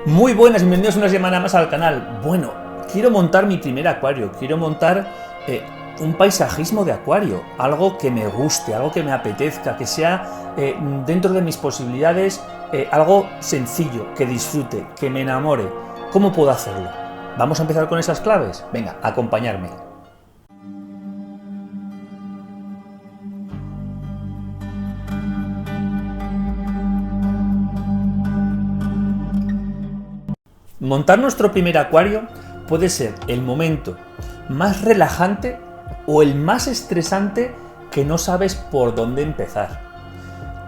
Muy buenas, bienvenidos una semana más al canal. Bueno, quiero montar mi primer acuario, quiero montar un paisajismo de acuario, algo que me guste, algo que me apetezca, que sea dentro de mis posibilidades, algo sencillo, que disfrute, que me enamore. ¿Cómo puedo hacerlo? ¿Vamos a empezar con esas claves? Venga, acompañarme. Montar nuestro primer acuario puede ser el momento más relajante o el más estresante que no sabes por dónde empezar.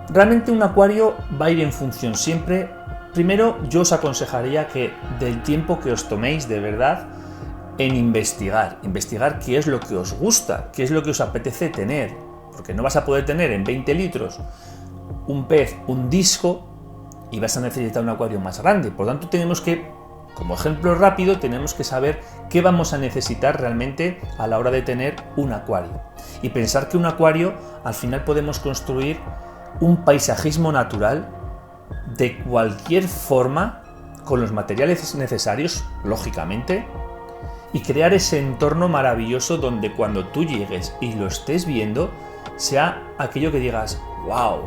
Realmente un acuario va a ir en función siempre. Primero, yo os aconsejaría que del tiempo que os toméis de verdad en investigar qué es lo que os gusta, qué es lo que os apetece tener, porque no vas a poder tener en 20 litros un pez, un disco, y vas a necesitar un acuario más grande. Por lo tanto, tenemos que, como ejemplo rápido, tenemos que saber qué vamos a necesitar realmente a la hora de tener un acuario. Y pensar que un acuario, al final podemos construir un paisajismo natural de cualquier forma, con los materiales necesarios, lógicamente, y crear ese entorno maravilloso donde cuando tú llegues y lo estés viendo, sea aquello que digas, wow,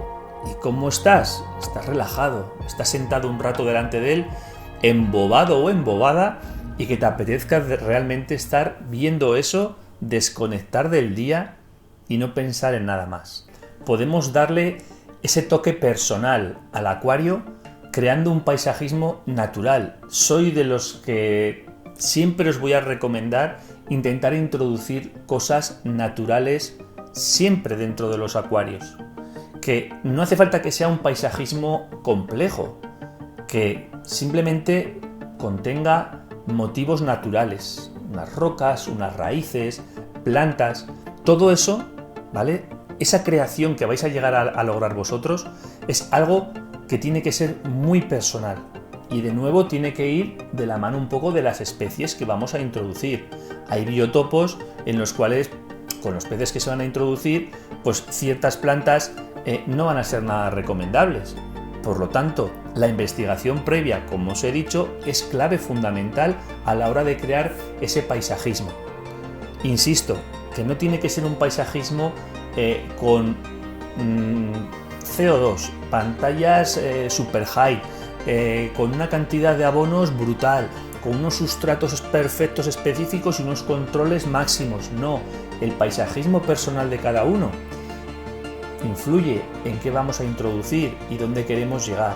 ¿y cómo estás? Estás relajado, estás sentado un rato delante de él, embobado o embobada, y que te apetezca realmente estar viendo eso, desconectar del día y no pensar en nada más. Podemos darle ese toque personal al acuario creando un paisajismo natural. Soy de los que siempre os voy a recomendar intentar introducir cosas naturales siempre dentro de los acuarios. Que no hace falta que sea un paisajismo complejo, que simplemente contenga motivos naturales, unas rocas, unas raíces, plantas, todo eso, ¿vale? Esa creación que vais a llegar a lograr vosotros es algo que tiene que ser muy personal y de nuevo tiene que ir de la mano un poco de las especies que vamos a introducir. Hay biotopos en los cuales con los peces que se van a introducir, pues ciertas plantas no van a ser nada recomendables. Por lo tanto, la investigación previa, como os he dicho, es clave fundamental a la hora de crear ese paisajismo. Insisto, que no tiene que ser un paisajismo con CO2, pantallas super high, con una cantidad de abonos brutal, con unos sustratos perfectos específicos y unos controles máximos. No, el paisajismo personal de cada uno influye en qué vamos a introducir y dónde queremos llegar.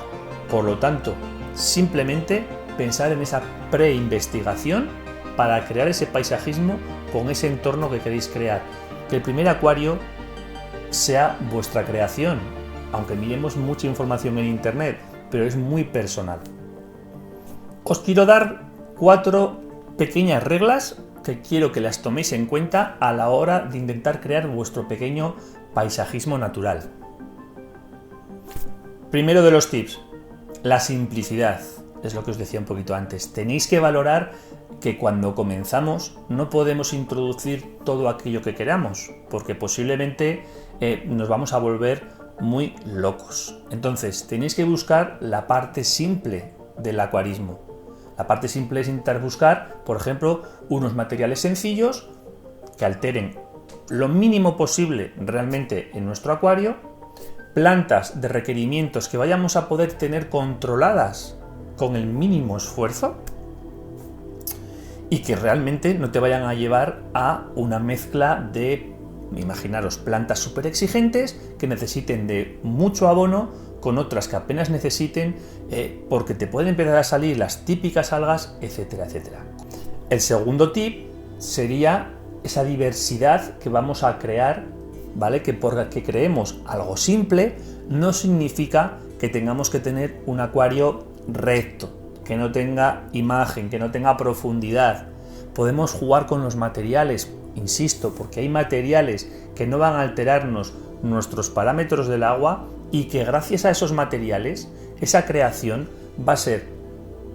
Por lo tanto, simplemente pensar en esa preinvestigación para crear ese paisajismo con ese entorno que queréis crear. Que el primer acuario sea vuestra creación, aunque miremos mucha información en internet, pero es muy personal. Os quiero dar 4 pequeñas reglas que quiero que las toméis en cuenta a la hora de intentar crear vuestro pequeño paisajismo natural. Primero de los tips, la simplicidad. Es lo que os decía un poquito antes. Tenéis que valorar que cuando comenzamos no podemos introducir todo aquello que queramos, porque posiblemente nos vamos a volver muy locos. Entonces, tenéis que buscar la parte simple del acuarismo. La parte simple es intentar buscar, por ejemplo, unos materiales sencillos que alteren lo mínimo posible realmente en nuestro acuario, plantas de requerimientos que vayamos a poder tener controladas con el mínimo esfuerzo y que realmente no te vayan a llevar a una mezcla de, imaginaros, plantas súper exigentes que necesiten de mucho abono con otras que apenas necesiten porque te pueden empezar a salir las típicas algas, etcétera, etcétera. El segundo tip sería esa diversidad que vamos a crear, ¿vale? Que porque creemos algo simple no significa que tengamos que tener un acuario recto, que no tenga imagen, que no tenga profundidad. Podemos jugar con los materiales, insisto, porque hay materiales que no van a alterarnos nuestros parámetros del agua y que gracias a esos materiales esa creación va a ser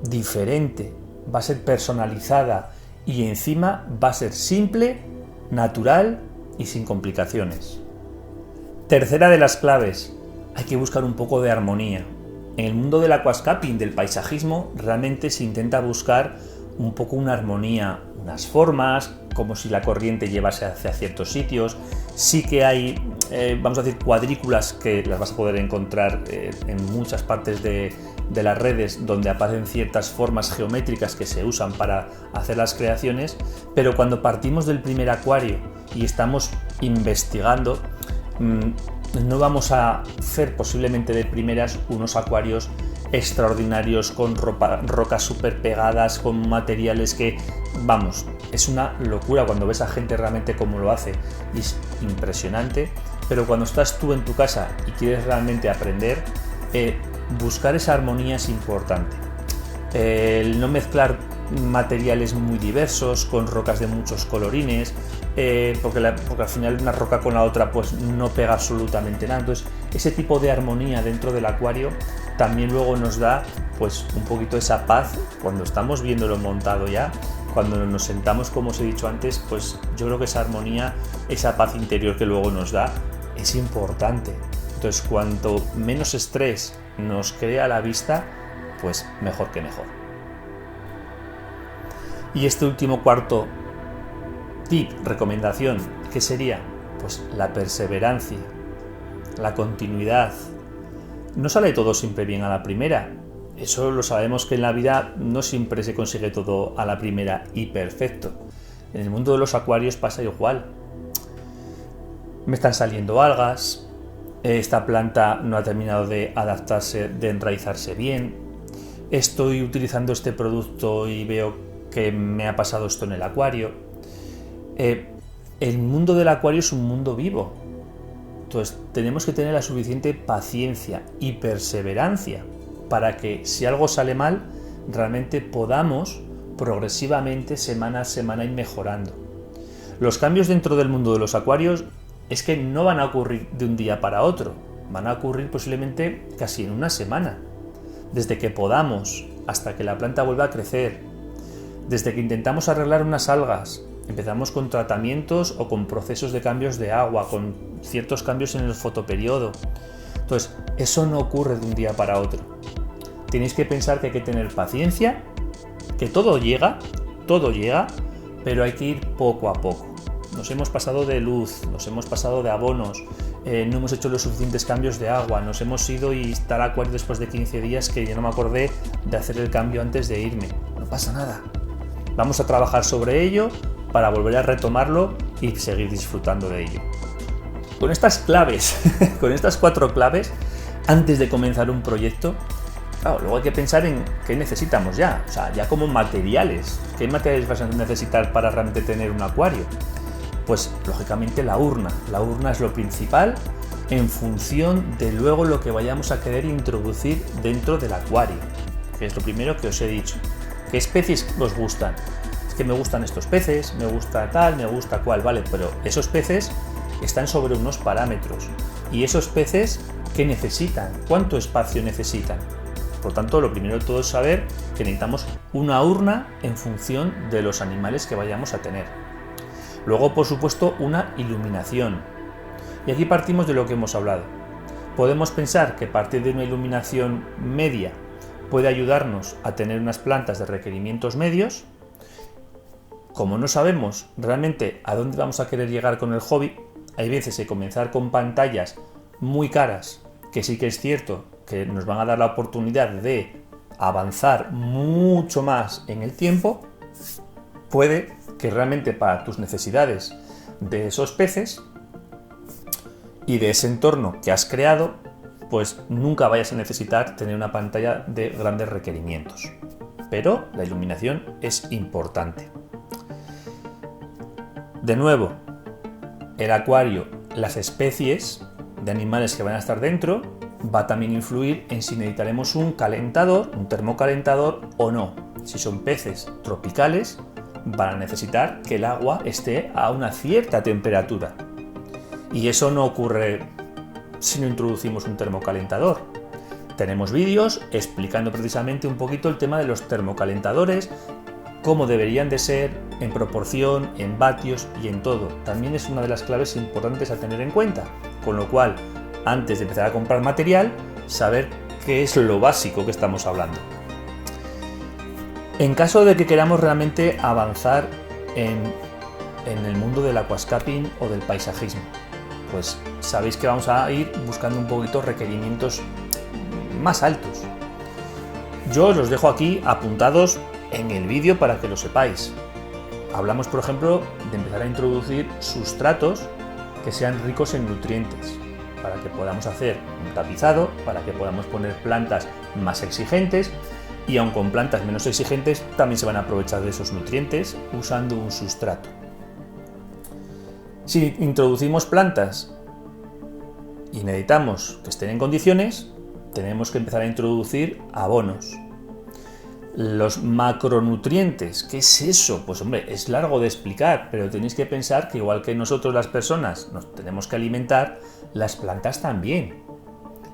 diferente, va a ser personalizada y encima va a ser simple, natural y sin complicaciones. Tercera de las claves, hay que buscar un poco de armonía. En el mundo del aquascaping, del paisajismo, realmente se intenta buscar un poco una armonía, unas formas, como si la corriente llevase hacia ciertos sitios. Sí que hay, vamos a decir, cuadrículas que las vas a poder encontrar en muchas partes de las redes, donde aparecen ciertas formas geométricas que se usan para hacer las creaciones, pero cuando partimos del primer acuario y estamos investigando, no vamos a hacer posiblemente de primeras unos acuarios extraordinarios con rocas súper pegadas, con materiales que, vamos, es una locura cuando ves a gente realmente cómo lo hace y es impresionante. Pero cuando estás tú en tu casa y quieres realmente aprender, buscar esa armonía es importante. El no mezclar materiales muy diversos con rocas de muchos colorines, porque al final una roca con la otra pues no pega absolutamente nada. Entonces ese tipo de armonía dentro del acuario también luego nos da pues un poquito esa paz cuando estamos viéndolo montado ya. Cuando nos sentamos, como os he dicho antes, pues yo creo que esa armonía, esa paz interior que luego nos da es importante. Entonces cuanto menos estrés nos crea a la vista, pues mejor que mejor. Y este último cuarto tip, recomendación, ¿qué sería? Pues la perseverancia, la continuidad. No sale todo siempre bien a la primera. Eso lo sabemos, que en la vida no siempre se consigue todo a la primera y perfecto. En el mundo de los acuarios pasa igual. Me están saliendo algas, esta planta no ha terminado de adaptarse, de enraizarse bien, estoy utilizando este producto y veo que me ha pasado esto en el acuario. El mundo del acuario es un mundo vivo. Entonces tenemos que tener la suficiente paciencia y perseverancia para que si algo sale mal, realmente podamos progresivamente, semana a semana, ir mejorando. Los cambios dentro del mundo de los acuarios es que no van a ocurrir de un día para otro, van a ocurrir posiblemente casi en una semana. Desde que podamos hasta que la planta vuelva a crecer, desde que intentamos arreglar unas algas, empezamos con tratamientos o con procesos de cambios de agua, con ciertos cambios en el fotoperiodo. Entonces, eso no ocurre de un día para otro. Tenéis que pensar que hay que tener paciencia, que todo llega, pero hay que ir poco a poco. Nos hemos pasado de luz, nos hemos pasado de abonos, no hemos hecho los suficientes cambios de agua, nos hemos ido y está el acuario después de 15 días que ya no me acordé de hacer el cambio antes de irme. No pasa nada. Vamos a trabajar sobre ello para volver a retomarlo y seguir disfrutando de ello. Con estas claves, con estas 4 claves, antes de comenzar un proyecto, claro, luego hay que pensar en qué necesitamos ya, o sea, ya como materiales. ¿Qué materiales vas a necesitar para realmente tener un acuario? Pues lógicamente la urna. La urna es lo principal en función de luego lo que vayamos a querer introducir dentro del acuario, que es lo primero que os he dicho. ¿Qué especies os gustan? Es que me gustan estos peces, me gusta tal, me gusta cual, vale, pero esos peces están sobre unos parámetros. ¿Y esos peces qué necesitan? ¿Cuánto espacio necesitan? Por tanto, lo primero de todo es saber que necesitamos una urna en función de los animales que vayamos a tener. Luego, por supuesto, una iluminación. Y aquí partimos de lo que hemos hablado. Podemos pensar que partir de una iluminación media puede ayudarnos a tener unas plantas de requerimientos medios. Como no sabemos realmente a dónde vamos a querer llegar con el hobby, hay veces que comenzar con pantallas muy caras, que sí que es cierto que nos van a dar la oportunidad de avanzar mucho más en el tiempo, puede que realmente para tus necesidades de esos peces y de ese entorno que has creado, pues nunca vayas a necesitar tener una pantalla de grandes requerimientos. Pero la iluminación es importante. De nuevo, el acuario, las especies de animales que van a estar dentro, va a también influir en si necesitaremos un calentador, un termocalentador o no. Si son peces tropicales, van a necesitar que el agua esté a una cierta temperatura. Y eso no ocurre si no introducimos un termocalentador. Tenemos vídeos explicando precisamente un poquito el tema de los termocalentadores, cómo deberían de ser en proporción, en vatios y en todo. También es una de las claves importantes a tener en cuenta. Con lo cual, antes de empezar a comprar material, saber que es lo básico que estamos hablando. En caso de que queramos realmente avanzar en el mundo del aquascaping o del paisajismo, pues sabéis que vamos a ir buscando un poquito requerimientos más altos. Yo os los dejo aquí apuntados en el vídeo para que lo sepáis. Hablamos, por ejemplo, de empezar a introducir sustratos que sean ricos en nutrientes, para que podamos hacer un tapizado, para que podamos poner plantas más exigentes, y aun con plantas menos exigentes también se van a aprovechar de esos nutrientes usando un sustrato. Si introducimos plantas y necesitamos que estén en condiciones, tenemos que empezar a introducir abonos. Los macronutrientes, ¿qué es eso? Pues hombre, es largo de explicar, pero tenéis que pensar que igual que nosotros las personas nos tenemos que alimentar, las plantas también.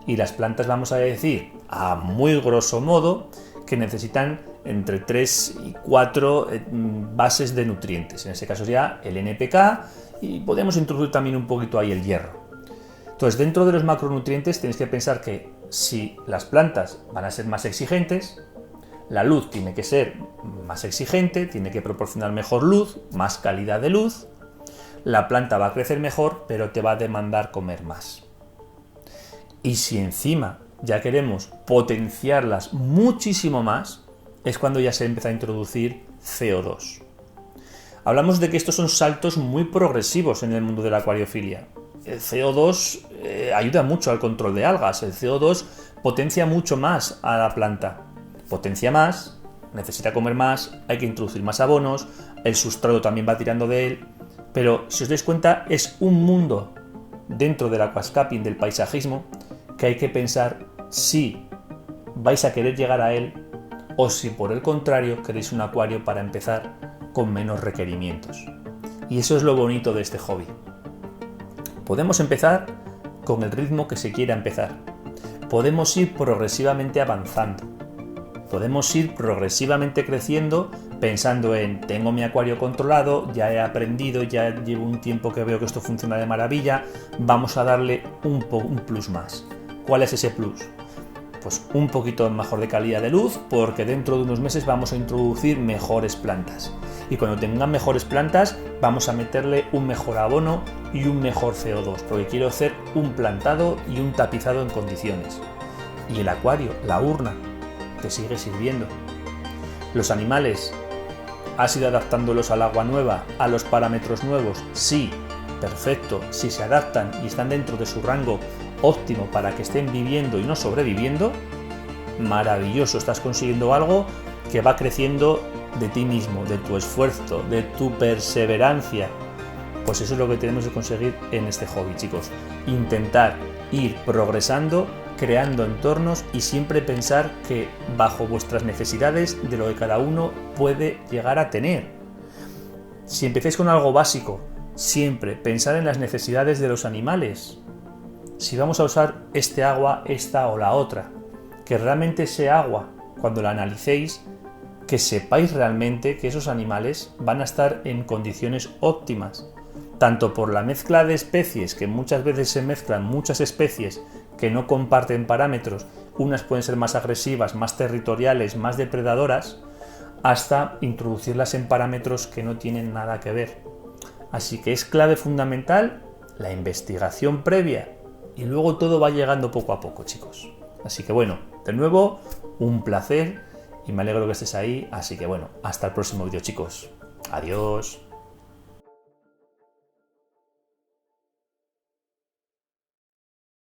Y las plantas, vamos a decir, a muy grosso modo, que necesitan entre 3 y 4 bases de nutrientes. En este caso ya el NPK, y podemos introducir también un poquito ahí el hierro. Entonces, dentro de los macronutrientes tenéis que pensar que si las plantas van a ser más exigentes, la luz tiene que ser más exigente, tiene que proporcionar mejor luz, más calidad de luz. La planta va a crecer mejor, pero te va a demandar comer más. Y si encima ya queremos potenciarlas muchísimo más, es cuando ya se empieza a introducir CO2. Hablamos de que estos son saltos muy progresivos en el mundo de la acuariofilia. El CO2 ayuda mucho al control de algas, el CO2 potencia mucho más a la planta. Potencia más, necesita comer más, hay que introducir más abonos, el sustrato también va tirando de él, pero si os dais cuenta es un mundo dentro del aquascaping, del paisajismo, que hay que pensar si vais a querer llegar a él o si por el contrario queréis un acuario para empezar con menos requerimientos. Y eso es lo bonito de este hobby. Podemos empezar con el ritmo que se quiera empezar. Podemos ir progresivamente avanzando. Podemos ir progresivamente creciendo pensando en tengo mi acuario controlado, ya he aprendido, ya llevo un tiempo que veo que esto funciona de maravilla, vamos a darle un plus más. ¿Cuál es ese plus? Pues un poquito mejor de calidad de luz, porque dentro de unos meses vamos a introducir mejores plantas. Y cuando tengan mejores plantas vamos a meterle un mejor abono y un mejor CO2, porque quiero hacer un plantado y un tapizado en condiciones. Y el acuario, la urna, te sigue sirviendo. Los animales, ¿has ido adaptándolos al agua nueva, a los parámetros nuevos? Sí, perfecto. Si se adaptan y están dentro de su rango óptimo para que estén viviendo y no sobreviviendo, maravilloso, estás consiguiendo algo que va creciendo de ti mismo, de tu esfuerzo, de tu perseverancia. Pues eso es lo que tenemos que conseguir en este hobby, chicos. Intentar ir progresando, creando entornos y siempre pensar que bajo vuestras necesidades de lo que cada uno puede llegar a tener. Si empezáis con algo básico, siempre pensar en las necesidades de los animales. Si vamos a usar este agua, esta o la otra, que realmente sea agua, cuando la analicéis, que sepáis realmente que esos animales van a estar en condiciones óptimas, tanto por la mezcla de especies, que muchas veces se mezclan muchas especies que no comparten parámetros, unas pueden ser más agresivas, más territoriales, más depredadoras, hasta introducirlas en parámetros que no tienen nada que ver. Así que es clave fundamental la investigación previa y luego todo va llegando poco a poco, chicos. Así que bueno, de nuevo, un placer y me alegro que estés ahí. Así que bueno, hasta el próximo vídeo, chicos. Adiós.